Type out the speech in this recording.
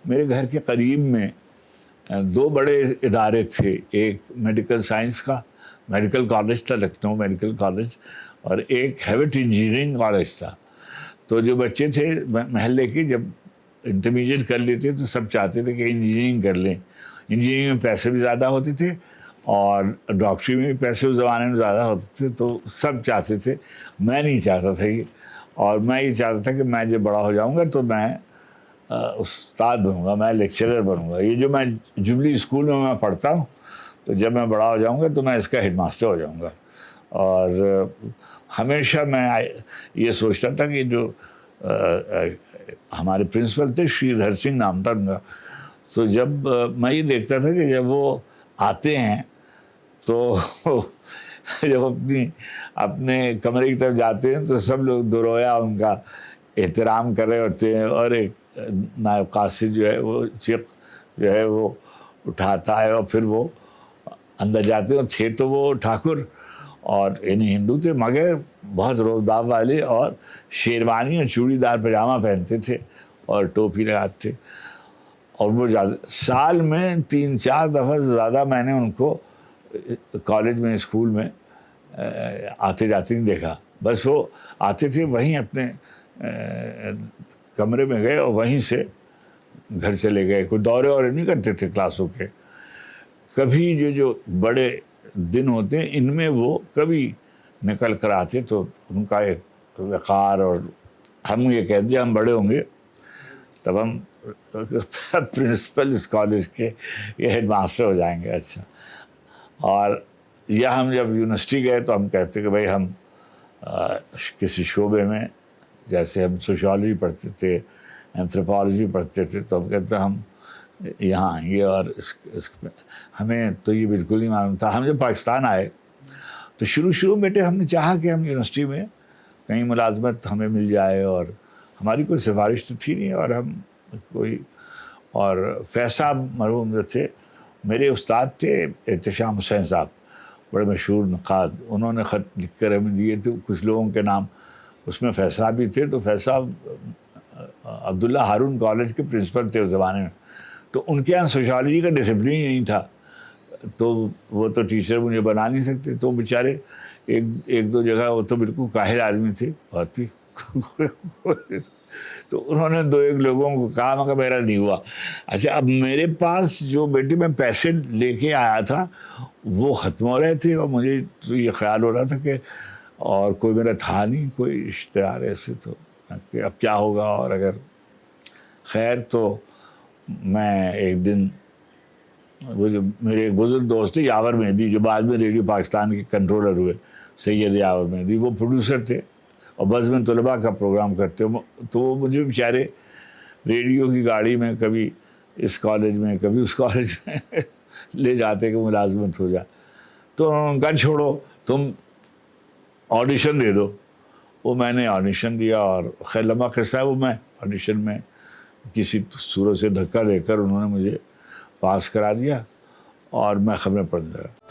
میرے گھر کے قریب میں 2 بڑے ادارے تھے. ایک میڈیکل سائنس کا میڈیکل کالج تھا، لکھنؤ میڈیکل کالج، اور ایک ہیوٹ انجینئرنگ کالج تھا. تو جو بچے تھے محلے کے جب انٹرمیڈیٹ کر لیتے تو سب چاہتے تھے کہ انجینئرنگ کر لیں. انجینئرنگ میں پیسے بھی زیادہ ہوتے تھے اور ڈاکٹری میں بھی پیسے اس زمانے میں زیادہ ہوتے تھے، تو سب چاہتے تھے. میں نہیں چاہتا تھا یہ، اور میں یہ چاہتا تھا کہ میں جب بڑا ہو جاؤں گا تو میں استاد بنوں گا، میں لیکچرر بنوں گا. یہ جو میں جوبلی اسکول میں پڑھتا ہوں، تو جب میں بڑا ہو جاؤں گا تو میں اس کا ہیڈ ماسٹر ہو جاؤں گا. اور ہمیشہ میں یہ سوچتا تھا کہ جو ہمارے پرنسپل تھے شریدھر سنگھ نام تھا ان کا، تو جب میں یہ دیکھتا تھا کہ جب وہ آتے ہیں تو جب اپنے کمرے کی طرف جاتے ہیں تو سب لوگ دو رویا ان کا احترام کر رہے ہوتے ہیں، اور ایک نائب قاصد جو ہے وہ چیخ جو ہے وہ اٹھاتا ہے، اور پھر وہ اندر جاتے ہیں. تھے تو وہ ٹھاکر اور یعنی ہندو تھے، مگر بہت روبداب والے، اور شیروانی اور چوڑی دار پاجامہ پہنتے تھے اور ٹوپی لگاتے تھے. اور وہ سال میں 3-4 دفعہ زیادہ میں نے ان کو کالج میں اسکول میں آتے جاتے نہیں دیکھا. بس وہ آتے تھے، وہیں اپنے کمرے میں گئے اور وہیں سے گھر چلے گئے. کوئی دورے اور نہیں کرتے تھے کلاسوں کے. کبھی جو بڑے دن ہوتے ہیں ان میں وہ کبھی نکل کر آتے تو ان کا ایک وقار، اور ہم یہ کہہ دیا ہم بڑے ہوں گے تب ہم پرنسپل اس کالج کے یہ ہیڈ ماسٹر ہو جائیں گے. اچھا. اور یا ہم جب یونیورسٹی گئے تو ہم کہتے کہ بھائی ہم کسی شعبے میں، جیسے ہم سوشیالوجی پڑھتے تھے، اینتھروپالوجی پڑھتے تھے، تو ہم کہتے ہم یہاں آئیں گے. اور ہمیں تو یہ بالکل نہیں معلوم تھا. ہم جب پاکستان آئے تو شروع بیٹے ہم نے چاہا کہ ہم یونیورسٹی میں کہیں ملازمت ہمیں مل جائے، اور ہماری کوئی سفارش تو تھی نہیں، اور ہم کوئی، اور فیض صاحب مرحوم جو تھے میرے استاد تھے، احتشام حسین صاحب، بڑے مشہور نقاد، انہوں نے خط لکھ کر ہمیں دیے تھے کچھ لوگوں کے نام. اس میں فیض صاحب بھی تھے. تو فیض صاحب عبداللہ ہارون کالج کے پرنسپل تھے اس زمانے میں. تو ان کے یہاں سوشالوجی کا ڈسپلن ہی نہیں تھا، تو وہ تو ٹیچر مجھے بنا نہیں سکتے. تو بیچارے ایک 2 جگہ وہ تو بالکل کاہل آدمی تھے بہت ہی. تو انہوں نے 2-1 لوگوں کو کہا، مگر میرا نہیں ہوا. اچھا. اب میرے پاس جو بیٹے میں پیسے لے کے آیا تھا وہ ختم ہو رہے تھے، اور مجھے تو یہ خیال ہو رہا تھا کہ اور کوئی میرا تھا نہیں کوئی اشتہار ایسے، تو کہ اب کیا ہوگا. اور اگر خیر، تو میں ایک دن وہ جو میرے ایک بزرگ دوست تھے یاور مہدی، جو بعد میں ریڈیو پاکستان کے کنٹرولر ہوئے، سید یاور مہدی، وہ پروڈیوسر تھے اور بزم طلباء کا پروگرام کرتے. تو وہ مجھے بیچارے ریڈیو کی گاڑی میں کبھی اس کالج میں کبھی اس کالج میں لے جاتے کہ ملازمت ہو جائے. تو کہا چھوڑو، تم آڈیشن دے دو. وہ میں نے آڈیشن دیا، اور خیر لمبا قصہ ہے وہ. میں آڈیشن میں کسی صورت سے دھکا دے کر انہوں نے مجھے پاس کرا دیا، اور میں خبریں پڑھنے لگا.